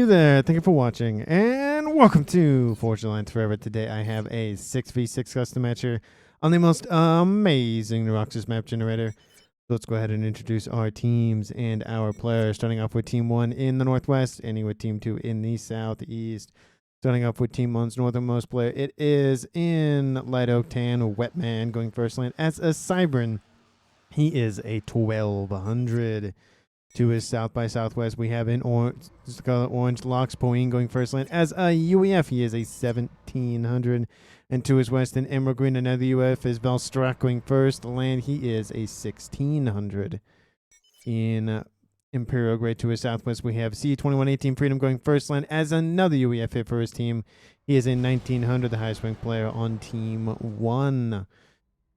you there. Thank you for watching, and welcome to Forge Alliance Forever. Today I have a 6v6 custom match here on the most amazing Roxas map generator. So let's go ahead and introduce our teams and our players, starting off with Team 1 in the Northwest, ending with Team 2 in the Southeast. Starting off with Team 1's northernmost player, it is in Light Oak Tan, Wetman, going first lane as a Cybran. He is a 1200. To his south by southwest, we have in Scarlet Orange Loxpoine going first lane as a UEF. He is a 1700. And to his west in Emerald Green, another UEF is Velstrak going first land. He is a 1600. In Imperial Gray to his southwest, we have C2118 Freedom going first land as another UEF hit for his team. He is a 1900, the highest ranked player on Team 1.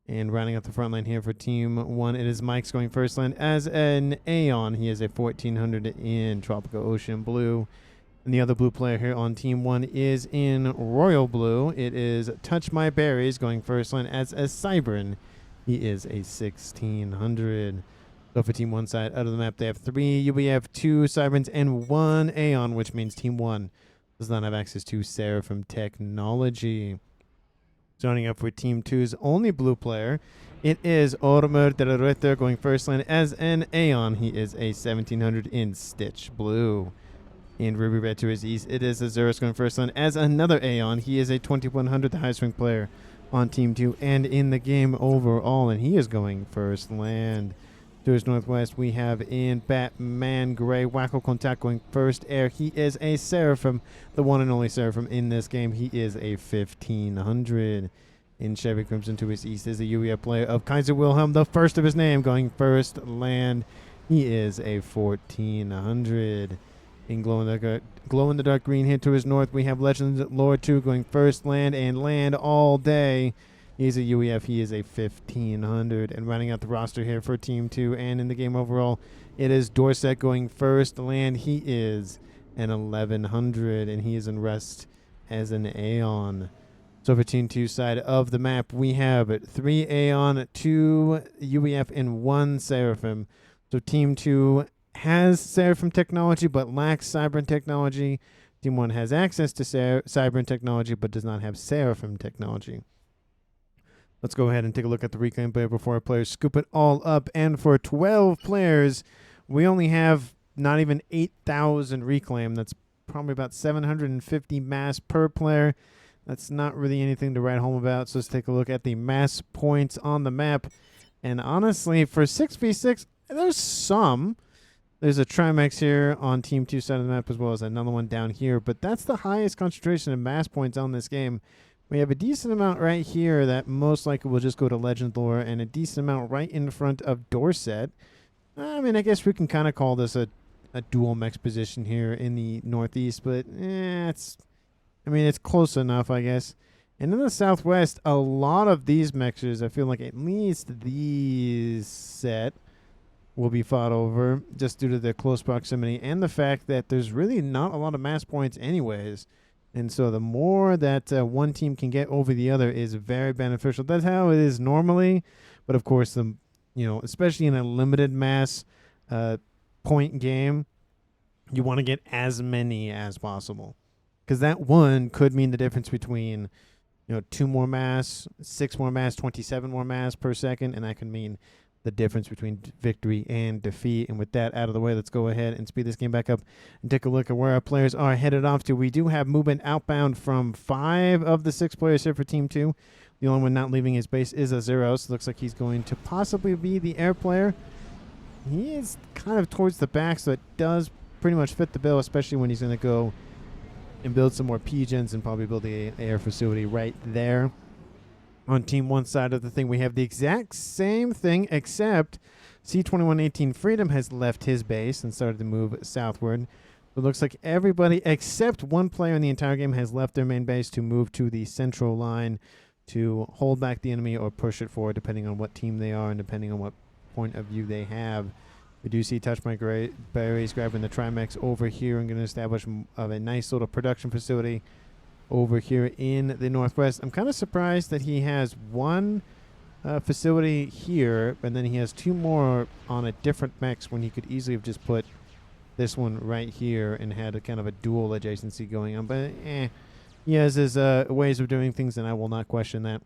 And rounding out the front line here for Team 1, it is Mike's going first land as an Aeon. He is a 1400 in Tropical Ocean Blue. And the other blue player here on Team 1 is in Royal Blue. It is Touch My Berries going first land as a Cybran. He is a 1600. So for Team 1 side out of the map, they have 3 UBF, 2 Cybrans, and 1 Aeon, which means Team 1 does not have access to Seraphim technology. Starting up with Team 2's only blue player, it is Ormur de la Rueter going first lane as an Aeon. He is a 1700 in Stitch Blue. In Ruby Red to his east, it is Azurus going first lane as another Aeon. He is a 2100, the highest ranked player on Team 2 and in the game overall, and he is going first land. To his northwest, we have in Batman Gray, Wacko Contact going first air. He is a Seraphim, the one and only Seraphim in this game. He is a 1500. In Chevy Crimson to his east is a UEF player of Kaiser Wilhelm, the first of his name, going first land. He is a 1400. In Glow in the Dark Green here to his north, we have Legends Lord 2 going first land and land all day. He's a UEF. He is a 1500. And rounding out the roster here for Team 2 and in the game overall, it is Dorset going first land. He is an 1100, and he is in rest as an Aeon. So for Team 2 side of the map, we have 3 Aeon, 2 UEF, and 1 Seraphim. So Team 2 has Seraphim technology but lacks Cybran technology. Team 1 has access to Cybran technology but does not have Seraphim technology. Let's go ahead and take a look at the reclaim player before our players scoop it all up. And for 12 players, we only have not even 8,000 reclaim. That's probably about 750 mass per player. That's not really anything to write home about. So let's take a look at the mass points on the map. And honestly, for 6v6, there's some. There's a Trimax here on Team 2 side of the map as well as another one down here. But that's the highest concentration of mass points on this game. We have a decent amount right here that most likely will just go to Legend Lore, and a decent amount right in front of Dorset. I mean, I guess we can kind of call this a dual mechs position here in the Northeast, but it's close enough, I guess. And in the Southwest, a lot of these mechs, I feel like at least these set will be fought over just due to the close proximity and the fact that there's really not a lot of mass points anyways. And so the more that one team can get over the other is very beneficial. That's how it is normally. But of course, especially in a limited mass point game, you want to get as many as possible. Because that one could mean the difference between 2 more mass, 6 more mass, 27 more mass per second. And that can mean the difference between victory and defeat. And with that out of the way, let's go ahead and speed this game back up and take a look at where our players are headed off to. We do have movement outbound from 5 of the 6 players here for Team 2. The only one not leaving his base is Azuros. Looks like he's going to possibly be the air player. He is kind of towards the back, so it does pretty much fit the bill, especially when he's going to go and build some more P-gens and probably build the air facility right there. On Team 1 side of the thing, we have the exact same thing, except C2118 Freedom has left his base and started to move southward. It looks like everybody except one player in the entire game has left their main base to move to the central line to hold back the enemy or push it forward, depending on what team they are and depending on what point of view they have. We do see Touch My Berries grabbing the Trimax over here and going to establish a nice little production facility over here in the Northwest. I'm kind of surprised that he has one facility here, and then he has 2 more on a different mechs when he could easily have just put this one right here and had a kind of a dual adjacency going on. But he has his ways of doing things, and I will not question that.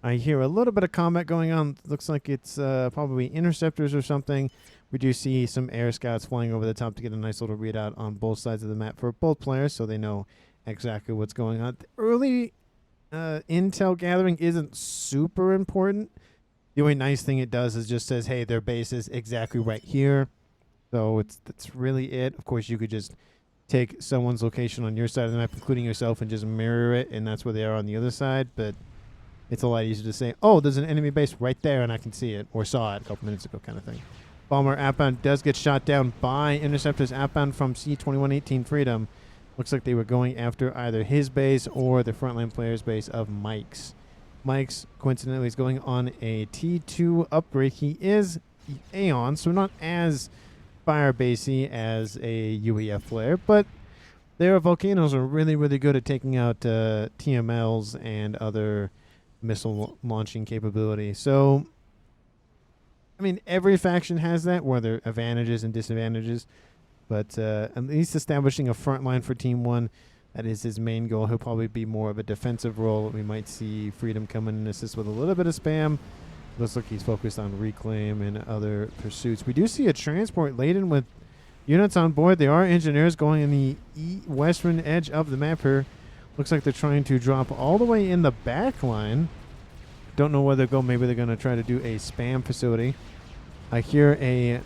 I hear a little bit of combat going on. Looks like it's probably interceptors or something. We do see some air scouts flying over the top to get a nice little readout on both sides of the map for both players, so they know exactly what's going on. The early intel gathering isn't super important. The only nice thing it does is just says, hey, their base is exactly right here. So that's really it. Of course, you could just take someone's location on your side of the map, including yourself, and just mirror it, and that's where they are on the other side. But it's a lot easier to say, oh, there's an enemy base right there, and I can see it, or saw it a couple minutes ago kind of thing. Bomber outbound does get shot down by interceptors outbound from C2118 Freedom. Looks like they were going after either his base or the Frontline player's base of Mike's. Mike's, coincidentally, is going on a T2 upgrade. He is Aeon, so not as fire-basey as a UEF player, but their volcanoes are really, really good at taking out TMLs and other missile launching capability. So, I mean, every faction has that, where there are advantages and disadvantages, but at least establishing a front line for Team 1, that is his main goal. He'll probably be more of a defensive role. We might see Freedom come in and assist with a little bit of spam. Looks like he's focused on reclaim and other pursuits. We do see a transport laden with units on board. There are engineers going in the western edge of the map here. Looks like they're trying to drop all the way in the back line. Don't know where they'll go. Maybe they're going to try to do a spam facility. I hear a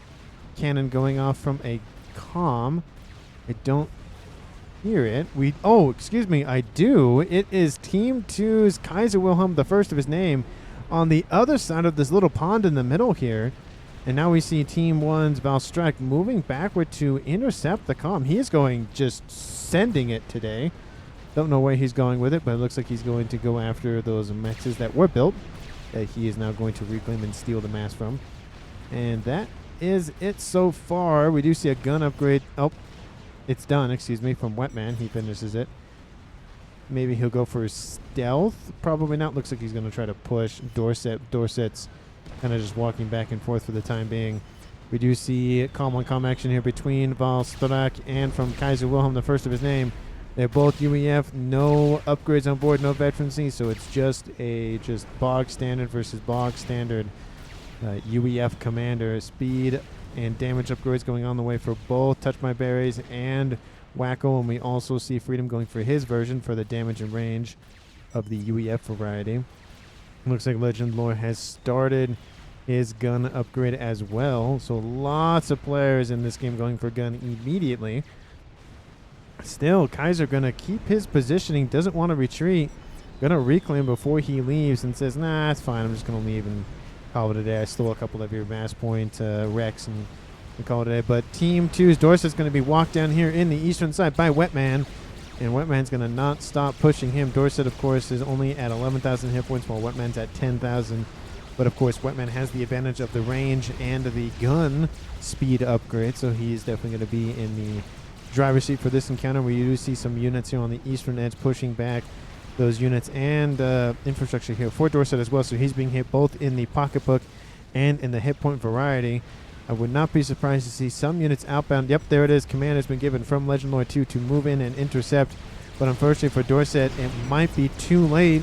cannon going off from a comm. I don't hear it. Oh, excuse me, I do. It is Team 2's Kaiser Wilhelm, the first of his name, on the other side of this little pond in the middle here. And now we see Team 1's Valstrak moving backward to intercept the comm. He is going, just sending it today. Don't know where he's going with it, but it looks like he's going to go after those mexes that were built that he is now going to reclaim and steal the mass from. And that is it so far. We do see a gun upgrade. Oh, it's done, excuse me, from Wetman. He finishes it. Maybe he'll go for stealth. Probably not. Looks like he's going to try to push Dorset's kind of just walking back and forth for the time being. We do see comm on comm action here between Valstrak and from Kaiser Wilhelm, the first of his name. They're both UEF, no upgrades on board, no veterancy, so it's just bog standard versus bog standard UEF commander. Speed and damage upgrades going on the way for both Touch My Berries and Wacko, and we also see Freedom going for his version for the damage and range of the UEF variety. Looks like Legend Lore has started his gun upgrade as well, so lots of players in this game going for gun immediately. Still, Kaiser gonna keep his positioning, doesn't want to retreat, gonna reclaim before he leaves and says, nah, it's fine, I'm just gonna leave and call it a day. I stole a couple of your mass point Rex and call it a day. But Team 2's Dorset's gonna be walked down here in the eastern side by Wetman, and Wetman's gonna not stop pushing him. Dorset, of course, is only at 11,000 hit points while Wetman's at 10,000. But of course, Wetman has the advantage of the range and the gun speed upgrade, so he's definitely gonna be in the driver's seat for this encounter. We do see some units here on the eastern edge pushing back those units and infrastructure here for Dorset as well, so he's being hit both in the pocketbook and in the hit point variety. I would not be surprised to see some units outbound. Yep, there it is. Command has been given from Legend Lore 2 to move in and intercept, but unfortunately for Dorset, it might be too late.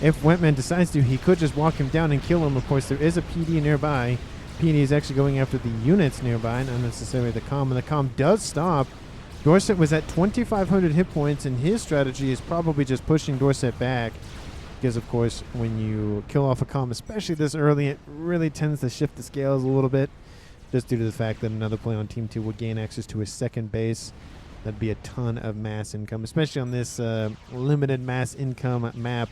If Wetman decides to, he could just walk him down and kill him. Of course, there is a PD nearby. PD is actually going after the units nearby, not necessarily the comm, and the comm does stop. Dorset was at 2,500 hit points, and his strategy is probably just pushing Dorset back. Because, of course, when you kill off a comm, especially this early, it really tends to shift the scales a little bit. Just due to the fact that another player on Team 2 would gain access to his second base. That'd be a ton of mass income, especially on this limited mass income map.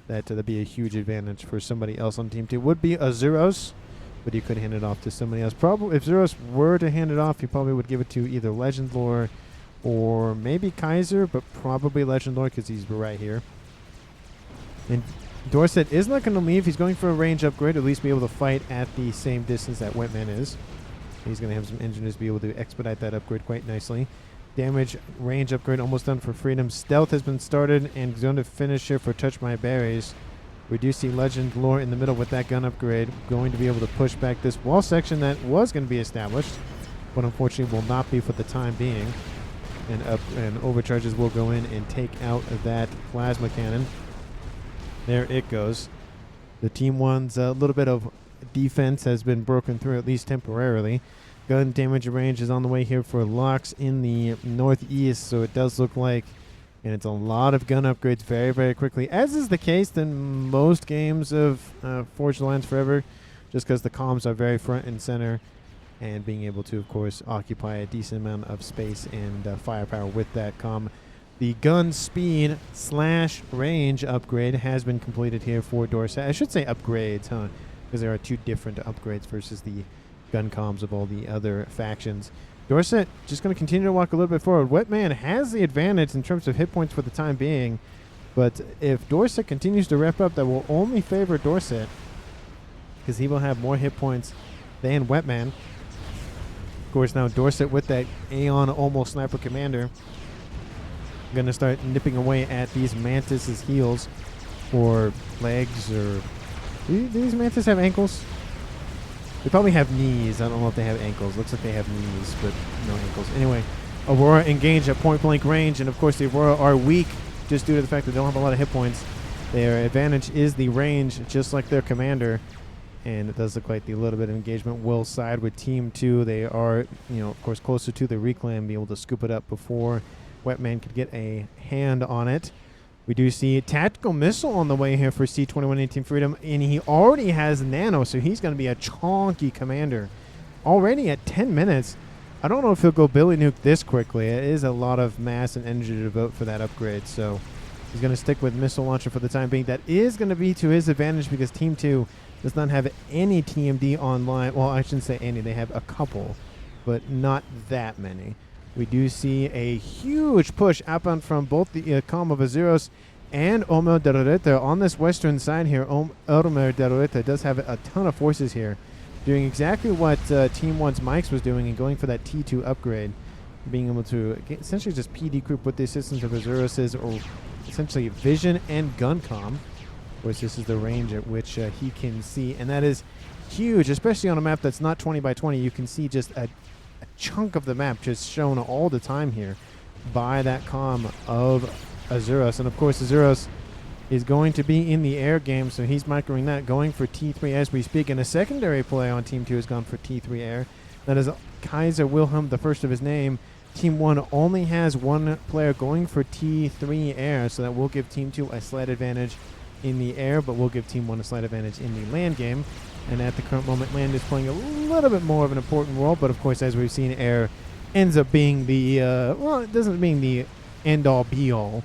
That'd be a huge advantage for somebody else on Team 2. Would be a Zeros, but he could hand it off to somebody else. Probably, if Zeros were to hand it off, he probably would give it to either Legend Lore or maybe Kaiser, but probably Legend Lore because he's right here. And Dorset is not going to leave. He's going for a range upgrade, at least be able to fight at the same distance that Wetman is. He's going to have some engineers be able to expedite that upgrade quite nicely. Damage, range upgrade almost done for Freedom. Stealth has been started and going to finish here for Touch My Berries. We do see Legend Lore in the middle with that gun upgrade, going to be able to push back this wall section that was going to be established. but unfortunately will not be for the time being. And overcharges will go in and take out that plasma cannon. There it goes. The Team 1's a little bit of defense has been broken through, at least temporarily. Gun damage range is on the way here for Lux in the northeast, so it does look like, and it's a lot of gun upgrades very, very quickly, as is the case in most games of Forged Alliance Forever, just because the comms are very front and center, and being able to, of course, occupy a decent amount of space and firepower with that comm. The gun speed / range upgrade has been completed here for Dorset. I should say upgrades, huh? Because there are two different upgrades versus the gun comms of all the other factions. Dorset just going to continue to walk a little bit forward. Wetman has the advantage in terms of hit points for the time being, but if Dorset continues to rep up, that will only favor Dorset, because he will have more hit points than Wetman. Of course, now Dorset with that Aeon almost sniper commander going to start nipping away at these Mantis' heels or legs. Or do these Mantis have ankles? They probably have knees. I don't know if they have ankles. Looks like they have knees, but no ankles. Anyway, Aurora engaged at point blank range, and of course the Aurora are weak just due to the fact that they don't have a lot of hit points. Their advantage is the range, just like their commander. And it does look like the little bit of engagement will side with Team 2. They are, of course, closer to the reclaim, be able to scoop it up before Wetman could get a hand on it. We do see a tactical missile on the way here for C2118 Freedom, and he already has Nano, so he's going to be a chonky commander. Already at 10 minutes. I don't know if he'll go Billy Nuke this quickly. It is a lot of mass and energy to devote for that upgrade, so he's going to stick with missile launcher for the time being. That is going to be to his advantage because Team 2 does not have any TMD online. Well, I shouldn't say any. They have a couple, but not that many. We do see a huge push outbound from both the comm of Azuros and Omer Deroreta on this western side here. Omer Deroreta does have a ton of forces here, doing exactly what Team 1's Mike's was doing and going for that T2 upgrade, being able to essentially just PD group with the assistance of Azuros or essentially vision and gun comm. Of course, this is the range at which he can see, and that is huge, especially on a map that's not 20 by 20. You can see just a chunk of the map just shown all the time here by that comm of Azuros. And of course, Azuros is going to be in the air game, so he's microing that, going for T3 as we speak. And a secondary play on Team 2 has gone for T3 air. That is Kaiser Wilhelm, the first of his name. Team 1 only has one player going for T3 air, so that will give Team 2 a slight advantage in the air, but will give Team 1 a slight advantage in the land game. And at the current moment, land is playing a little bit more of an important role, but of course, as we've seen, air ends up being the, well, it doesn't mean the end-all, be-all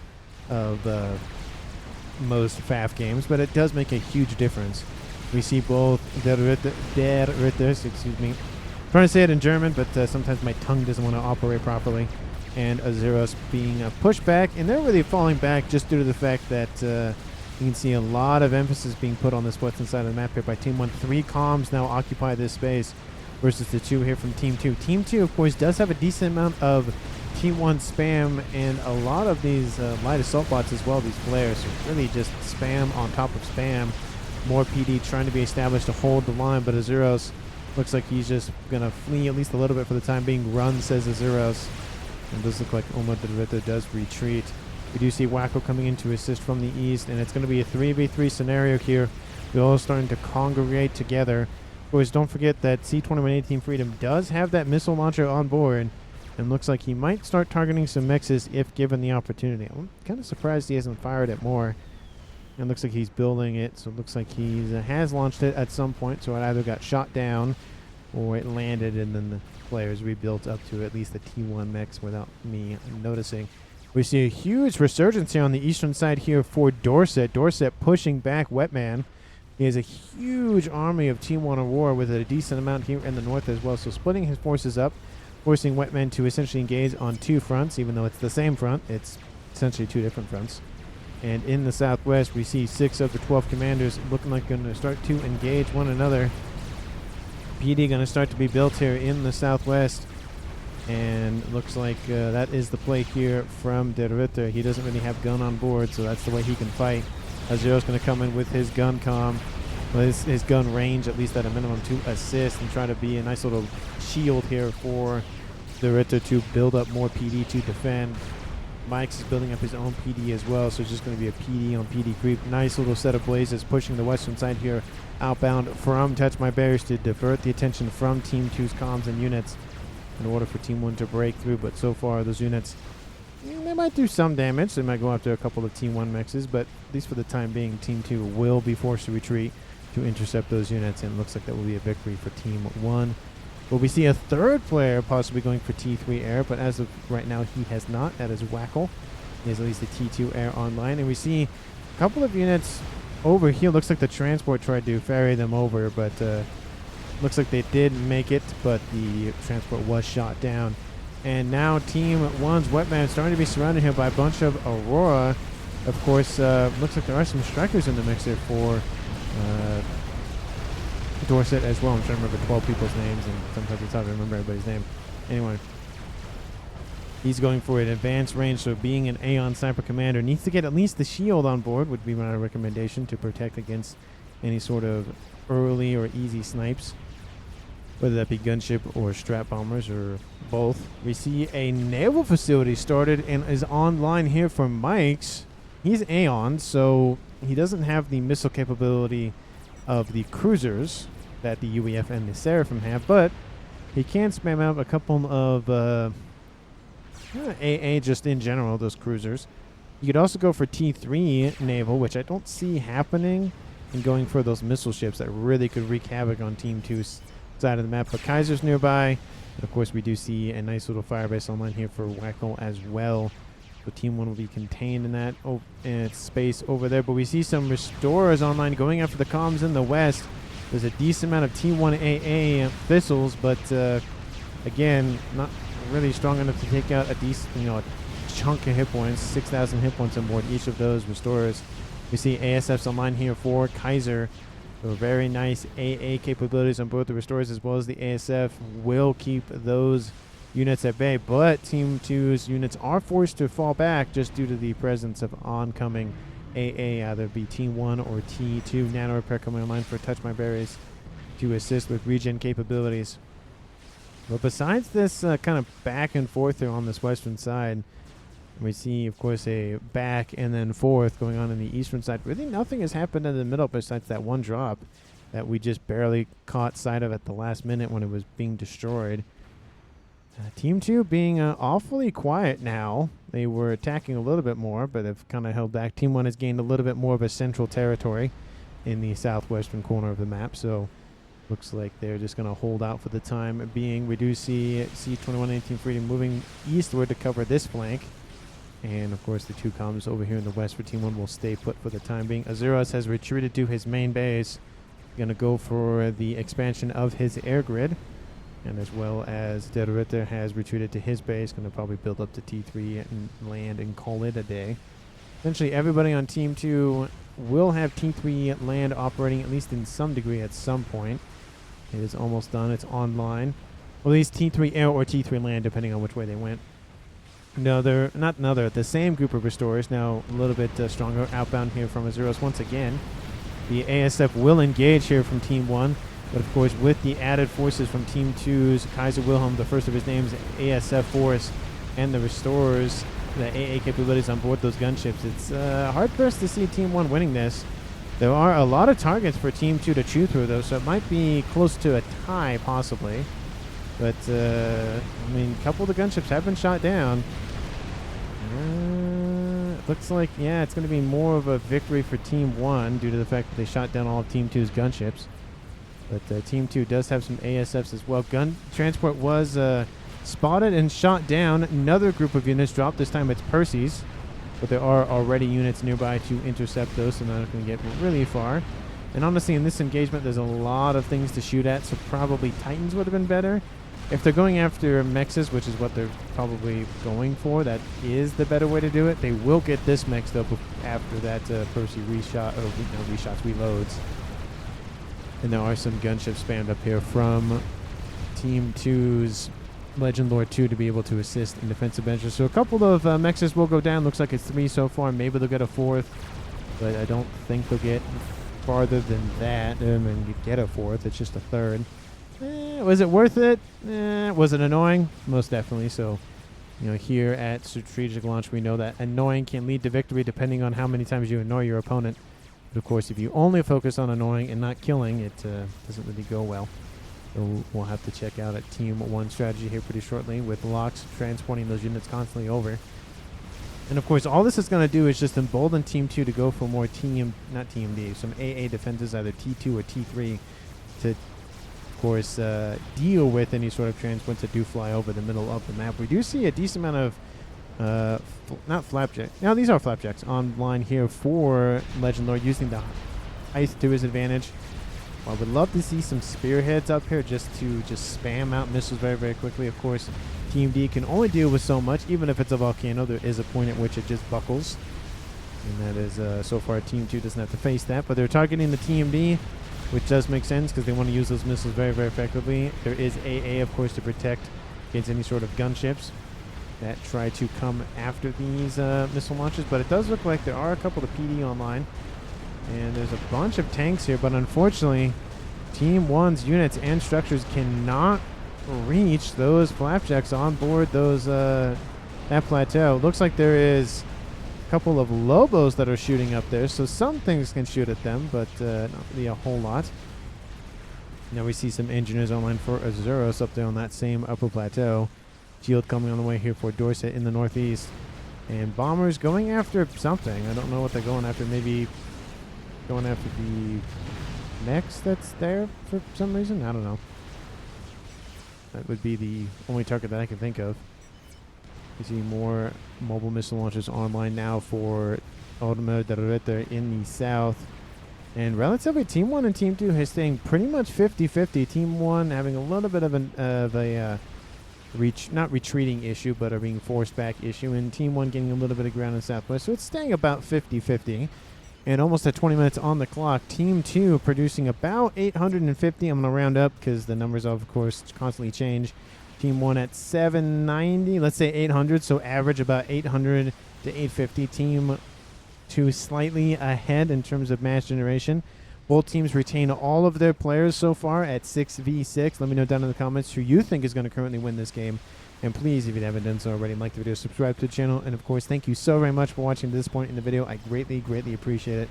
of most FAF games, but it does make a huge difference. We see both Der Ritters, excuse me, I'm trying to say it in German, but sometimes my tongue doesn't want to operate properly, and Azuros being pushed back, and they're really falling back just due to the fact that you can see a lot of emphasis being put on this western side of the map here by Team 1. 3 comms now occupy this space versus the 2 here from Team 2. Team 2, of course, does have a decent amount of Team 1 spam and a lot of these light assault bots as well, these flares. So really just spam on top of spam. More PD trying to be established to hold the line, but Azuros looks like he's just going to flee at least a little bit for the time being. Run, says Azuros. And it does look like Omar Derrita does retreat. We do see Wacko coming in to assist from the east, and it's going to be a 3v3 scenario here. We're all starting to congregate together. Of course, don't forget that C2118 Freedom does have that missile launcher on board, and looks like he might start targeting some mexes if given the opportunity. I'm kind of surprised he hasn't fired it more. It looks like he's building it, so it looks like he has launched it at some point, so it either got shot down or it landed, and then the players rebuilt up to at least the T1 mechs without me noticing. We see a huge resurgence here on the eastern side here for Dorset. Dorset pushing back Wetman. He has a huge army of Team 1 Aurora with a decent amount here in the north as well. So splitting his forces up, forcing Wetman to essentially engage on 2 fronts, even though it's the same front. It's essentially 2 different fronts. And in the southwest, we see 6 of the 12 commanders looking like going to start to engage one another. PD going to start to be built here in the southwest. And looks like that is the play here from Der Ritter. He doesn't really have gun on board, so that's the way he can fight. Azuro's going to come in with his gun comm. well, his gun range, at least at a minimum, to assist and try to be a nice little shield here for the Ritter to build up more PD to defend. Mike's is building up his own PD as well, so it's just going to be a PD on PD creep. Nice little set of blazes pushing the western side here outbound from Touch My Barriers to divert the attention from Team 2's comms and units in order for Team 1 to break through. But so far, those units, they might do some damage. They might go after a couple of Team 1 mexes, but at least for the time being, Team 2 will be forced to retreat to intercept those units, and it looks like that will be a victory for Team 1. Well, we see a third player possibly going for T3 air, but as of right now, he has not. That is Wackle. He has at least the T2 air online. And we see a couple of units over here. Looks like the transport tried to ferry them over, but looks like they did make it, but the transport was shot down. And now Team 1's Wetman starting to be surrounded here by a bunch of Aurora. Of course, looks like there are some strikers in the mix here for Dorset as well. I'm trying to remember 12 people's names, and sometimes it's hard to remember everybody's name. Anyway, he's going for an advanced range, so being an Aeon Sniper Commander needs to get at least the shield on board, would be my recommendation to protect against any sort of early or easy snipes, whether that be gunship or strap bombers or both. We see a naval facility started and is online here for Mike's. He's Aeon, so he doesn't have the missile capability of the cruisers that the UEF and the Seraphim have, but he can spam out a couple of AA just in general, those cruisers. You could also go for T3 naval, which I don't see happening, and going for those missile ships that really could wreak havoc on Team 2's side of the map. But Kaiser's nearby, and of course we do see a nice little firebase online here for Wacko as well. So Team 1 will be contained in that space over there. But we see some restorers online going after the comms in the west. There's a decent amount of T1 AA thistles, but again, not really strong enough to take out a decent, a chunk of hit points. 6,000 hit points on board each of those restorers. We see ASFs online here for Kaiser. So very nice AA capabilities on both the restorers as well as the ASF will keep those units at bay, but Team 2's units are forced to fall back just due to the presence of oncoming AA, either be Team 1 or T2 nano repair coming online for Touch My Berries to assist with regen capabilities. But besides this kind of back and forth here on this western side, we see, of course, a back and then forth going on in the eastern side. Really nothing has happened in the middle besides that one drop that we just barely caught sight of at the last minute when it was being destroyed. Team 2 being awfully quiet now. They were attacking a little bit more, but have kind of held back. Team 1 has gained a little bit more of a central territory in the southwestern corner of the map, so looks like they're just going to hold out for the time being. We do see C21 and Team Freedom moving eastward to cover this flank. And, of course, the two comms over here in the west for Team 1 will stay put for the time being. Azuros has retreated to his main base. Going to go for the expansion of his air grid. And as well as Der Ritter has retreated to his base, going to probably build up to T3 and land and call it a day. Essentially, everybody on Team 2 will have T3 land operating at least in some degree at some point. It is almost done. It's online. Well, at least T3 air or T3 land, depending on which way they went. The same group of restorers, now a little bit stronger, outbound here from Azuros once again. The ASF will engage here from Team 1. But of course, with the added forces from Team 2's Kaiser Wilhelm, the first of his names, ASF force, and the restorers, the AA capabilities on board those gunships, it's hard for us to see Team 1 winning this. There are a lot of targets for Team 2 to chew through, though, so it might be close to a tie, possibly. But, I mean, a couple of the gunships have been shot down. Looks like, yeah, it's going to be more of a victory for Team 1 due to the fact that they shot down all of Team 2's gunships. But Team 2 does have some ASFs as well. Gun transport was spotted and shot down. Another group of units dropped. This time it's Percy's. But there are already units nearby to intercept those, so they're not going to get really far. And honestly, in this engagement, there's a lot of things to shoot at, so probably Titans would have been better. If they're going after Mexes, which is what they're probably going for, that is the better way to do it. They will get this mexed up after that Percy reloads. And there are some gunships spammed up here from Team 2's Legend Lord 2 to be able to assist in defensive measures. So a couple of Mexes will go down. Looks like it's 3 so far. Maybe they'll get a 4th, but I don't think they'll get farther than that, and you get a fourth. It's just a third. Was it worth it? Was it annoying? Most definitely. So, you know, here at Strategic Launch, we know that annoying can lead to victory depending on how many times you annoy your opponent. But of course, if you only focus on annoying and not killing, it doesn't really go well. So we'll have to check out a Team 1 strategy here pretty shortly with Lox transporting those units constantly over. And of course, all this is going to do is just embolden Team 2 to go for more not TMD, some AA defenses, either T2 or T3, to, of course, deal with any sort of transports that do fly over the middle of the map. We do see a decent amount of, not flapjack. Now, these are flapjacks online here for Legend Lord, using the ice to his advantage. I would love to see some spearheads up here just to spam out missiles very, very quickly. Of course, Team D can only deal with so much. Even if it's a volcano, there is a point at which it just buckles. And that is, so far, Team 2 doesn't have to face that. But they're targeting the Team B, which does make sense because they want to use those missiles very, very effectively. There is AA, of course, to protect against any sort of gunships that try to come after these missile launches. But it does look like there are a couple of PD online. And there's a bunch of tanks here, but unfortunately, Team 1's units and structures cannot reach those flapjacks on board those that plateau. Looks like there is a couple of Lobos that are shooting up there, so some things can shoot at them, but not really a whole lot. Now we see some engineers online for Azuros up there on that same upper plateau. Shield coming on the way here for Dorset in the northeast. And bombers going after something. I don't know what they're going after. Maybe going after the mechs that's there for some reason. I don't know. That would be the only target that I can think of. You see more mobile missile launchers online now for Ultima Derreta in the south. And relatively, Team 1 and Team 2 are staying pretty much 50-50. Team 1 having a little bit of a not retreating issue, but a being forced back issue. And Team 1 getting a little bit of ground in the southwest. So it's staying about 50-50. And almost at 20 minutes on the clock, Team 2 producing about 850. I'm going to round up because the numbers, of course, constantly change. Team 1 at 790. Let's say 800, so average about 800 to 850. Team 2 slightly ahead in terms of match generation. Both teams retain all of their players so far at 6v6. Let me know down in the comments who you think is going to currently win this game. And please, if you haven't done so already, like the video, subscribe to the channel. And of course, thank you so very much for watching to this point in the video. I greatly, greatly appreciate it.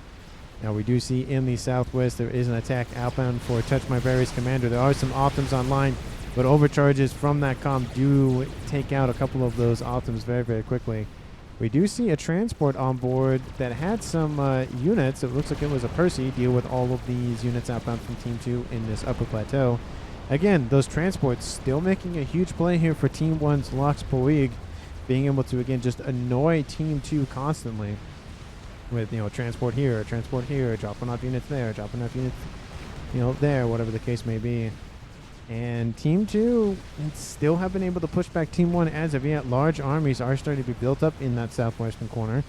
Now, we do see in the southwest, there is an attack outbound for Touch My Berries Commander. There are some Optims online, but overcharges from that comm do take out a couple of those Optims very, very quickly. We do see a transport on board that had some units. It looks like it was a Percy, deal with all of these units outbound from Team 2 in this upper plateau. Again, those transports still making a huge play here for Team 1's Lox Poig, being able to, again, just annoy Team 2 constantly with, you know, transport here, dropping off units there, dropping off units, you know, there, whatever the case may be. And Team 2 still have been able to push back Team 1 as of yet. Large armies are starting to be built up in that southwestern corner.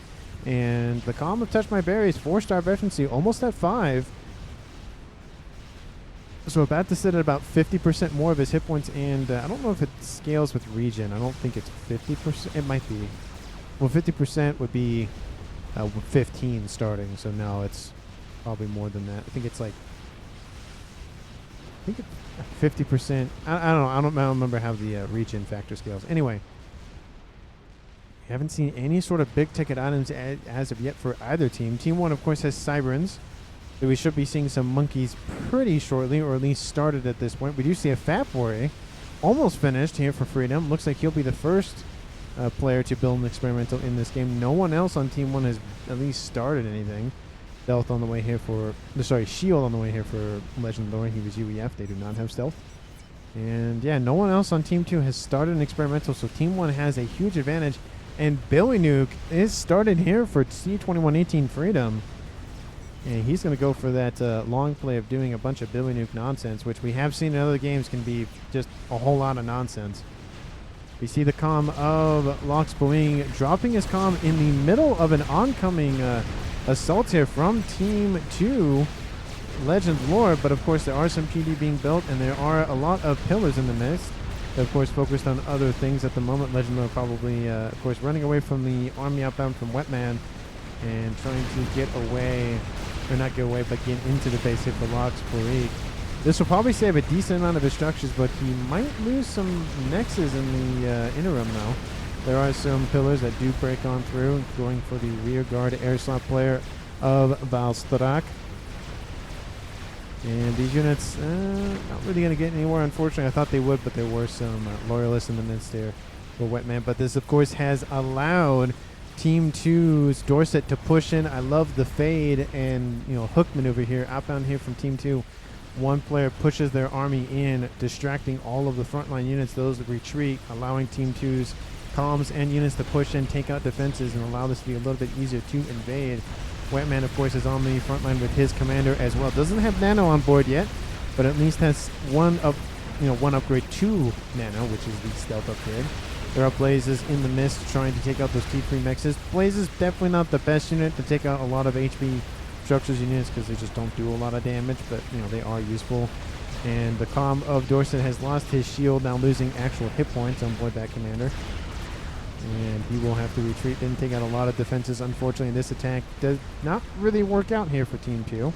And the column of Touch My Berries, 4-star veterancy, almost at 5. So about to sit at about 50% more of his hit points, and I don't know if it scales with region. I don't think it's 50%. It might be. Well, 50% would be 15 starting, so no, it's probably more than that. I think it's like, I think it's 50%. I don't know. I don't remember how the region factor scales. Anyway, we haven't seen any sort of big ticket items as of yet for either team. Team 1, of course, has Sirens. So we should be seeing some monkeys pretty shortly, or at least started at this point. We do see a FAF warrior almost finished here for Freedom. Looks like he'll be the first player to build an experimental in this game. No one else on Team 1 has at least started anything. Stealth on the way here for, Shield on the way here for Legend Lord. He was UEF. They do not have Stealth. And yeah, no one else on Team 2 has started an experimental, so Team 1 has a huge advantage. And Billy Nuke is started here for C2118 Freedom. And he's going to go for that long play of doing a bunch of Billy Nuke nonsense, which we have seen in other games can be just a whole lot of nonsense. We see the comm of Lox Boeing dropping his comm in the middle of an oncoming assault here from Team 2, Legend Lore. But of course, there are some PD being built, and there are a lot of pillars in the midst. They're, of course, focused on other things at the moment. Legend Lore probably, of course, running away from the army outbound from Wetman and trying to get away or not get away, but get into the base here for Lox Farik. This will probably save a decent amount of his structures, but he might lose some nexus in the interim though. There are some pillars that do break on through, going for the rear guard air slot player of Valstrak. And these units, not really going to get anywhere, unfortunately. I thought they would, but there were some loyalists in the midst there for Wetman. But this, of course, has allowed Team 2's Dorset to push in. I love the fade and, hook maneuver here. Outbound here from Team 2. One player pushes their army in, distracting all of the frontline units. Those that retreat, allowing Team 2's columns and units to push in, take out defenses, and allow this to be a little bit easier to invade. Wetman, of course, is on the front line with his commander as well. Doesn't have Nano on board yet, but at least has one upgrade to Nano, which is the stealth upgrade. There are Blazes in the mist trying to take out those T3 Mechs. Blaze is definitely not the best unit to take out a lot of HP structures units because they just don't do a lot of damage, but they are useful. And the comm of Dorset has lost his shield, now losing actual hit points on board that commander. And he will have to retreat. Didn't take out a lot of defenses. Unfortunately, this attack does not really work out here for Team 2.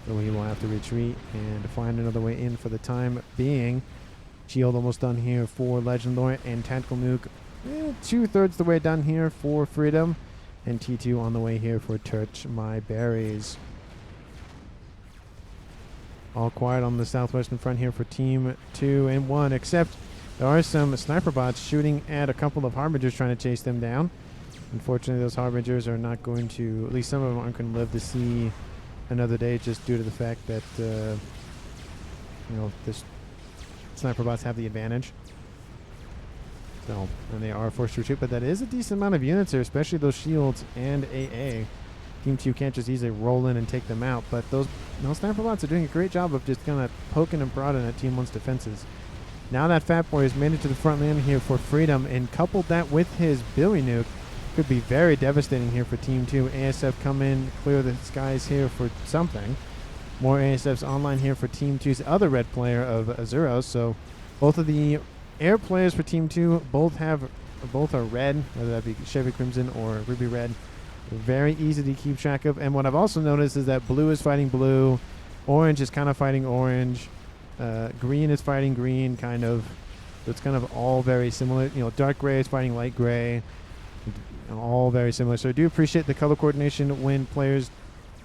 So he will have to retreat and find another way in for the time being. Shield almost done here for Legend Lord and Tactical Nuke. 2/3 the way done here for Freedom. And T2 on the way here for Touch My Berries. All quiet on the southwestern front here for Team 2 and 1, except there are some sniper bots shooting at a couple of Harbingers trying to chase them down. Unfortunately, those Harbingers are not going to, at least some of them aren't going to live to see another day just due to the fact that, this sniper bots have the advantage. So, and they are forced to retreat, but that is a decent amount of units there, especially those shields and AA. Team 2 can't just easily roll in and take them out, but those sniper bots are doing a great job of just kind of poking and prodding at Team 1's defenses. Now that Fat Boy has made it to the front line here for Freedom and coupled that with his Billy Nuke, could be very devastating here for Team 2. ASF come in, clear the skies here for something. More ASFs online here for Team 2's other red player of Azuros. So both of the air players for Team 2 both are red, whether that be Chevy Crimson or Ruby Red. They're very easy to keep track of. And what I've also noticed is that blue is fighting blue, orange is kind of fighting orange. Green is fighting green, kind of. So it's kind of all very similar. Dark gray is fighting light gray. All very similar. So I do appreciate the color coordination when players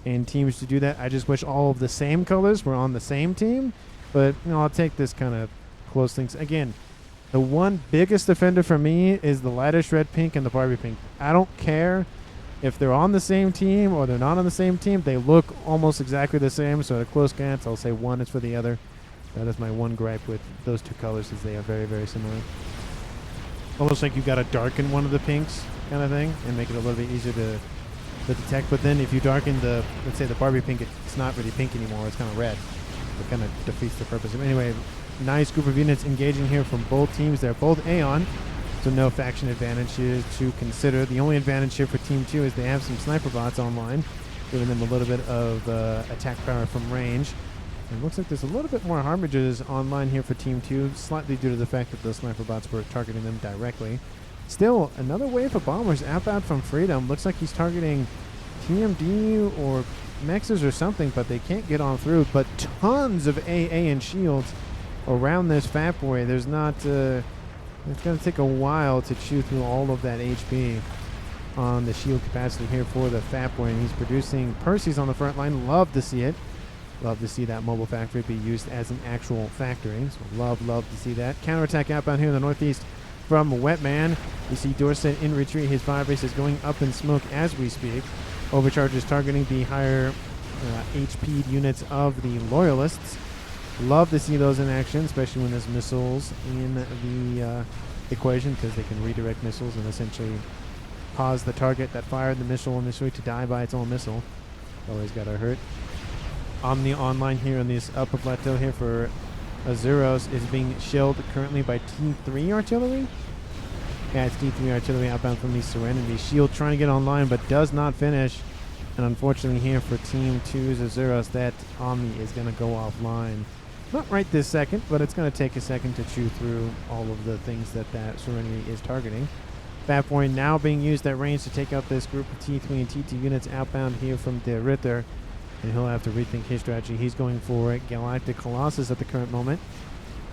and teams to do that. I just wish all of the same colors were on the same team. But, I'll take this kind of close things. Again, the one biggest offender for me is the Laddish Red Pink and the Barbie Pink. I don't care if they're on the same team or they're not on the same team. They look almost exactly the same. So at a close glance, I'll say one is for the other. That is my one gripe with those two colors, is they are very, very similar. Almost like you got to darken one of the pinks kind of thing and make it a little bit easier to detect. But then if you darken let's say the Barbie pink, it's not really pink anymore. It's kind of red. It kind of defeats the purpose. Anyway, nice group of units engaging here from both teams. They're both Aeon, so no faction advantage here to consider. The only advantage here for Team 2 is they have some sniper bots online, giving them a little bit of attack power from range. It looks like there's a little bit more Harbingers online here for Team 2, slightly due to the fact that the sniper bots were targeting them directly. Still, another wave of bombers outbound from Freedom. Looks like he's targeting TMD or Mexes or something, but they can't get on through. But tons of AA and shields around this Fat Boy. There's not... it's going to take a while to chew through all of that HP on the shield capacity here for the Fat Boy. And he's producing Percy's on the front line. Love to see it. Love to see that mobile factory be used as an actual factory. So love to see that. Counterattack outbound here in the northeast from Wetman. You see Dorset in retreat. His fire base is going up in smoke as we speak. Overcharge is targeting the higher HP units of the Loyalists. Love to see those in action, especially when there's missiles in the equation, because they can redirect missiles and essentially cause the target that fired the missile initially to die by its own missile. Always got to hurt. Omni online here on this upper plateau here for Azuros is being shelled currently by T3 artillery. Yeah, it's T3 artillery outbound from the Serenity. Shield trying to get online but does not finish. And unfortunately here for Team 2's Azuros, that Omni is going to go offline. Not right this second, but it's going to take a second to chew through all of the things that Serenity is targeting. Fat Boy now being used at range to take out this group of T3 and T2 units outbound here from the Ritter. and he'll have to rethink his strategy. He's going for Galactic Colossus at the current moment.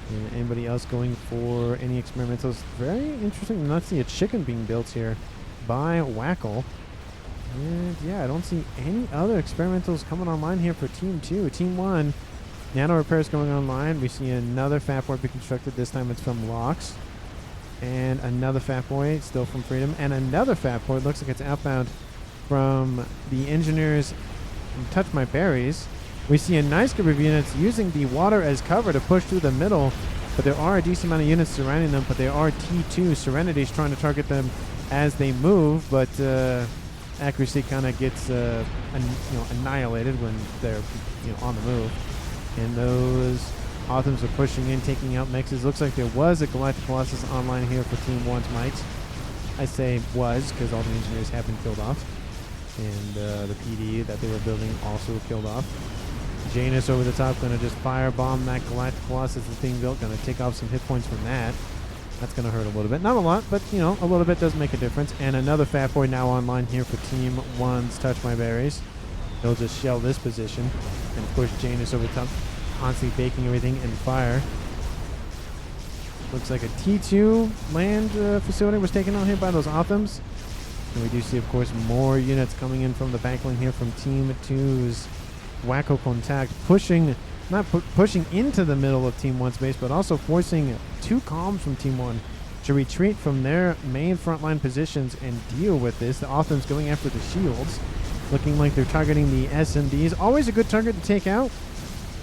And anybody else going for any experimentals? Very interesting to not see a chicken being built here by Wackle. And yeah, I don't see any other experimentals coming online here for Team 2. Team 1, nano repairs going online. We see another FAF boy be constructed. This time it's from Lox. And another FAF boy, still from Freedom. And another FAF boy, looks like it's outbound from the engineers. Touch My Berries. We see a nice group of units using the water as cover to push through the middle, but there are a decent amount of units surrounding them, but there are T2 Serenities trying to target them as they move, but accuracy kind of gets annihilated when they're on the move. And those Autumns are pushing in, taking out Mexes. Looks like there was a Galactic Colossus online here for Team 1's Mites. I say was because all the engineers have been killed off. And the PD that they were building also killed off. Janus over the top, going to just firebomb that Galactic Colossus that's being built. Going to take off some hit points from that. That's going to hurt a little bit. Not a lot, but, a little bit does make a difference. And another Fat Boy now online here for Team 1's Touch My Berries. They'll just shell this position and push Janus over the top, constantly baking everything in fire. Looks like a T2 land facility was taken out here by those Autumns. And we do see, of course, more units coming in from the backline here from Team 2's Wacko Contact, pushing into the middle of Team 1's base, but also forcing 2 comms from Team 1 to retreat from their main frontline positions and deal with this. The Autumn's going after the shields, looking like they're targeting the SMDs. Always a good target to take out.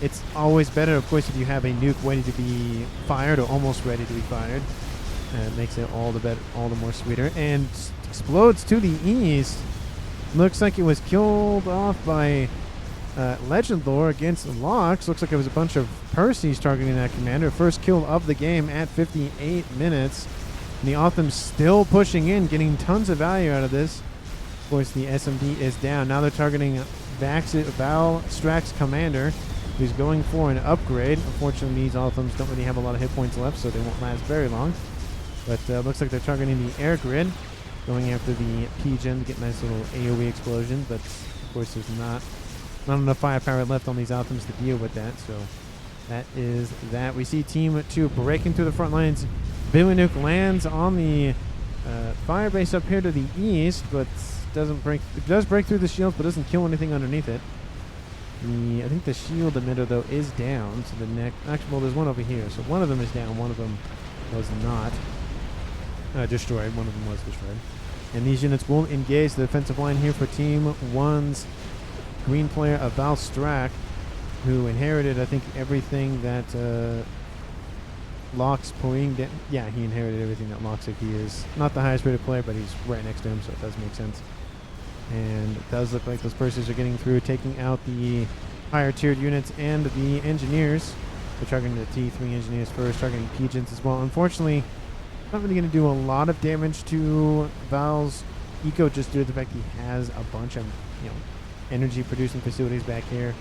It's always better, of course, if you have a nuke ready to be fired or almost ready to be fired. It makes it all the more sweeter. And explodes to the east. Looks like it was killed off by Legend Lore against Lox. Looks like it was a bunch of Percys targeting that commander. First kill of the game at 58 minutes. And the Autumn's still pushing in, getting tons of value out of this. Of course, the SMD is down. Now they're targeting Val Strax commander, who's going for an upgrade. Unfortunately, these Autumns don't really have a lot of hit points left, so they won't last very long. But looks like they're targeting the air grid, going after the P-Gen to get nice little AoE explosion. But of course, there's not enough firepower left on these Autumns to deal with that. So that is that. We see Team 2 breaking through the front lines. Billy Nuke lands on the fire base up here to the east, but doesn't break. It does break through the shields, but doesn't kill anything underneath it. I think the shield emitter though is down. So the next, actually, well, there's one over here. So one of them is down. One of them was not destroyed. One of them was destroyed. And these units will engage the defensive line here for Team 1's green player of Val Strack, who inherited, I think, everything that Lox pulling down. Yeah, he inherited everything that Lox said. He is not the highest rated player, but he's right next to him, so it does make sense. And it does look like those Percys are getting through, taking out the higher tiered units and the engineers. They're targeting the T3 engineers first, targeting P-Gens as well. Unfortunately, not really going to do a lot of damage to Val's eco, just due to the fact he has a bunch of energy producing facilities back here,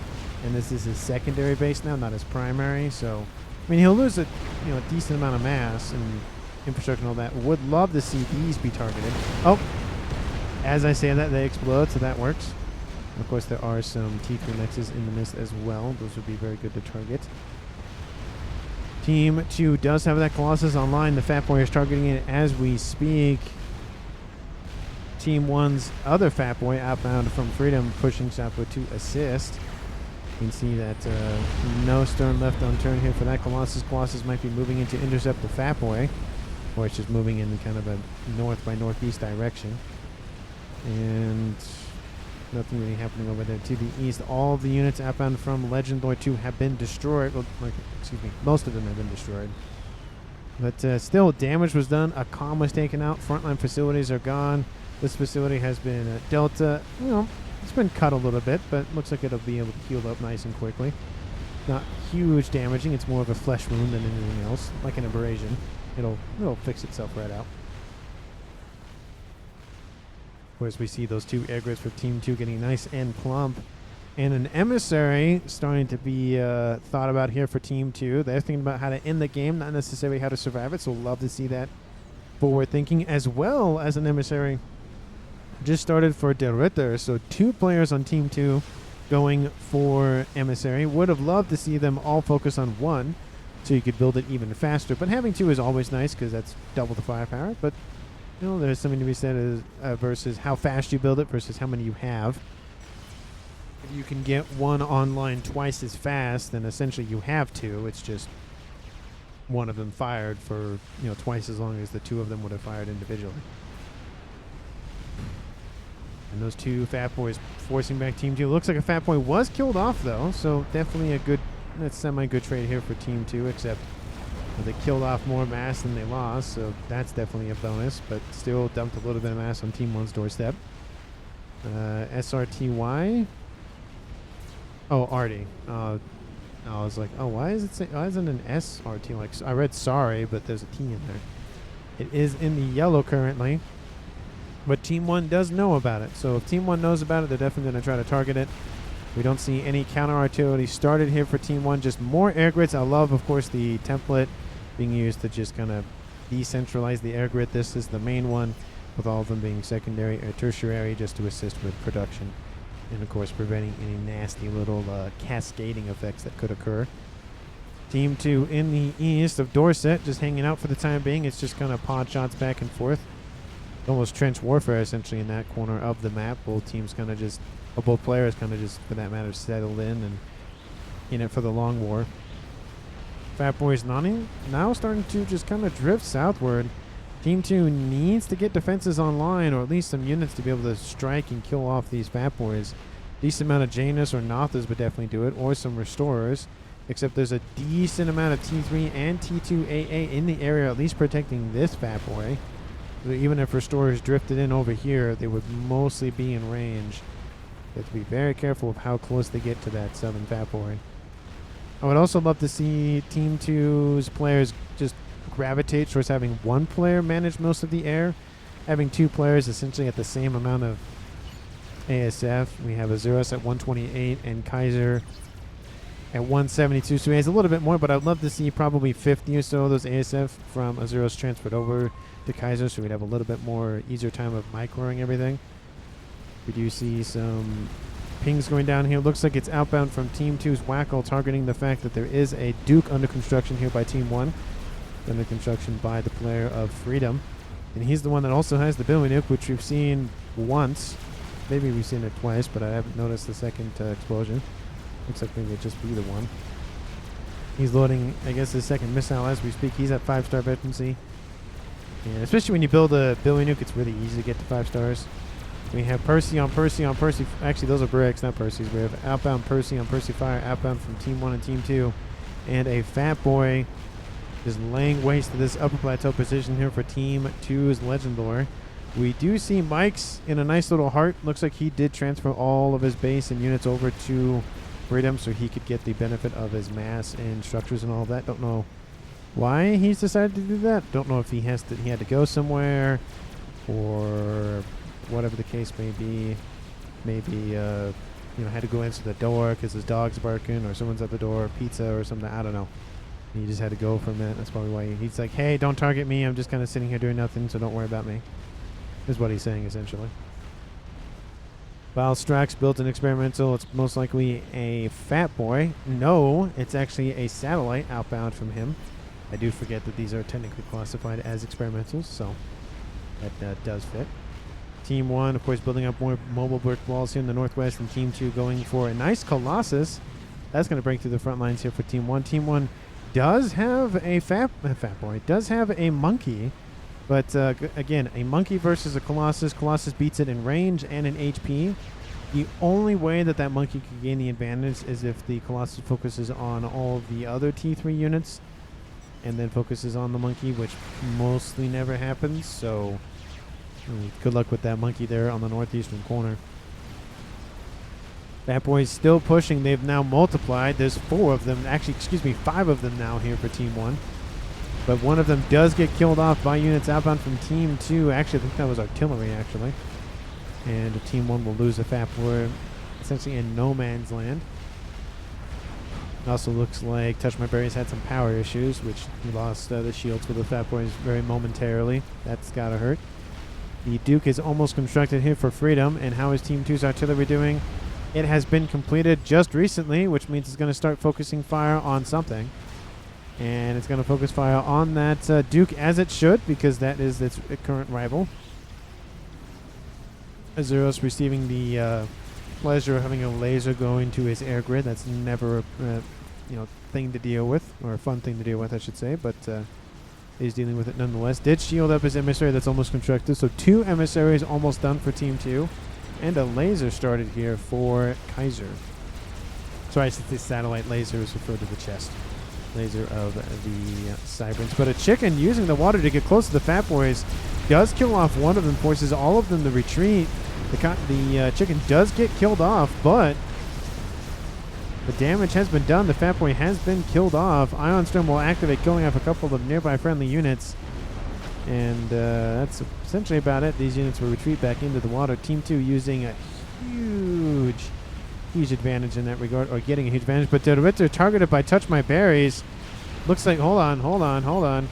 and this is his secondary base now, not his primary. So I mean, he'll lose a decent amount of mass and infrastructure and all that. Would love to see these be targeted. Oh, as I say that, they explode, so that works. And of course, there are some T3 Mexes in the mist as well. Those would be very good to target. Team 2 does have that Colossus online. The Fat Boy is targeting it as we speak. Team 1's other Fat Boy, outbound from Freedom, pushing Sapo to assist. You can see that no stone left unturned here for that Colossus. Colossus might be moving in to intercept the Fat Boy, or it's just moving in kind of a north by northeast direction. And nothing really happening over there to the east. All the units outbound from Legend Lore 2 have been destroyed. Well, most of them have been destroyed. But still, damage was done. A comm was taken out. Frontline facilities are gone. This facility has been Delta. It's been cut a little bit, but looks like it'll be able to heal up nice and quickly. Not huge damaging. It's more of a flesh wound than anything else, like an abrasion. It'll fix itself right out. Of course, we see those 2 air grids for Team 2 getting nice and plump. And an emissary starting to be thought about here for Team 2. They're thinking about how to end the game, not necessarily how to survive it. So love to see that forward thinking, as well as an emissary just started for Der Ritter. So 2 players on Team 2 going for Emissary. Would have loved to see them all focus on one so you could build it even faster. But having two is always nice because that's double the firepower. But, you know, there's something to be said as, versus how fast you build it versus how many you have. If you can get one online twice as fast, then essentially you have two. It's just one of them fired for, you know, twice as long as the two of them would have fired individually. And those two Fat Boys forcing back Team 2. Looks like a Fat Boy was killed off, though, so definitely a good, semi-good trade here for Team 2, except they killed off more mass than they lost, so that's definitely a bonus, but still dumped a little bit of mass on Team 1's doorstep. SRTY. Oh, Artie. I was like, oh, why isn't an SRT? Like, I read sorry, but there's a T in there. It is in the yellow currently, but Team 1 does know about it. So if Team 1 knows about it, they're definitely going to try to target it. We don't see any counter artillery started here for Team 1, just more air grids. I love, of course, the template being used to just kind of decentralize the air grid. This is the main one, with all of them being secondary or tertiary, just to assist with production. And, of course, preventing any nasty little cascading effects that could occur. Team 2 in the east of Dorset, just hanging out for the time being. It's just kind of pod shots back and forth. Almost trench warfare, essentially, in that corner of the map. Both teams kind of just, or both players kind of just, for that matter, settled in and in it for the long war. Fat Boys now starting to just kind of drift southward. Team 2 needs to get defenses online, or at least some units to be able to strike and kill off these Fat Boys. Decent amount of Janus or Nothas would definitely do it, or some Restorers. Except there's a decent amount of T3 and T2 AA in the area, at least protecting this Fat Boy. So even if Restorers drifted in over here, they would mostly be in range. You have to be very careful of how close they get to that southern Fat Boy. I would also love to see Team 2's players just gravitate towards having one player manage most of the air. Having two players essentially at the same amount of ASF. We have Azuras at 128 and Kaiser at 172. So he has a little bit more, but I'd love to see probably 50 or so of those ASF from Azuras transferred over to Kaiser, so we'd have a little bit more easier time of microing everything. We do see some pings going down here. Looks like it's outbound from Team 2's Wackel, targeting the fact that there is a Duke under construction here by Team 1. Under construction by the player of Freedom. And he's the one that also has the Billy Nuke, which we've seen once. Maybe we've seen it twice, but I haven't noticed the second explosion. Looks like maybe it just be the one. He's loading, I guess, his second missile as we speak. He's at 5-star veterancy. And especially when you build a Billy Nuke, it's really easy to get to 5 stars. We have Percy on Percy on Percy. Actually, those are bricks, not Percy's. We have outbound Percy on Percy fire, outbound from Team 1 and Team 2. And a Fat Boy just laying waste to this upper plateau position here for Team 2's Legendor. We do see Mike's in a nice little heart. Looks like he did transfer all of his base and units over to Freedom so he could get the benefit of his mass and structures and all of that. Don't know why he's decided to do that. Don't know if he had to go somewhere or whatever the case may be. Maybe had to go answer the door because his dog's barking or someone's at the door, pizza or something. I don't know. He just had to go for a minute. That's probably why he's like, hey, don't target me. I'm just kind of sitting here doing nothing, so don't worry about me. Is what he's saying, essentially. While Strax built an experimental, it's most likely a Fat Boy. No, it's actually a satellite outbound from him. I do forget that these are technically classified as experimentals, so that does fit. Team 1, of course, building up more mobile brick walls here in the northwest, and Team 2 going for a nice Colossus. That's going to break through the front lines here for Team 1. Team 1 does have a Fat Boy, does have a Monkey, but again, a Monkey versus a Colossus. Colossus beats it in range and in HP. The only way that Monkey could gain the advantage is if the Colossus focuses on all of the other T3 units and then focuses on the Monkey, which mostly never happens, so good luck with that Monkey there on the northeastern corner. Fat Boy's still pushing. They've now multiplied. There's 4 of them. Actually, 5 of them now here for Team 1. But one of them does get killed off by units outbound from Team 2. Actually, I think that was artillery, actually. And Team 1 will lose a Fat Boy essentially in no man's land. It also looks like Touch My Berries had some power issues, which he lost the shields for the Fat Boys very momentarily. That's got to hurt. The Duke is almost constructed here for Freedom. And how is Team 2's artillery doing? It has been completed just recently, which means it's going to start focusing fire on something. And it's going to focus fire on that Duke, as it should, because that is its current rival. Azuros receiving the pleasure of having a laser go into his air grid. That's never a thing to deal with, or a fun thing to deal with, I should say, but he's dealing with it nonetheless. Did shield up his emissary that's almost constructed, so 2 emissaries almost done for Team 2. And a laser started here for Kaiser. Sorry, the satellite laser is referred to the chest. Laser of the Cyberns. But a chicken using the water to get close to the Fat Boys does kill off one of them, forces all of them to retreat. The chicken does get killed off, but the damage has been done. The Fat Boy has been killed off. Ion Storm will activate, killing off a couple of nearby friendly units. And that's essentially about it. These units will retreat back into the water. Team 2 using a huge advantage in that regard, or getting a huge advantage. But Ritter targeted by Touch My Berries. Looks like, hold on.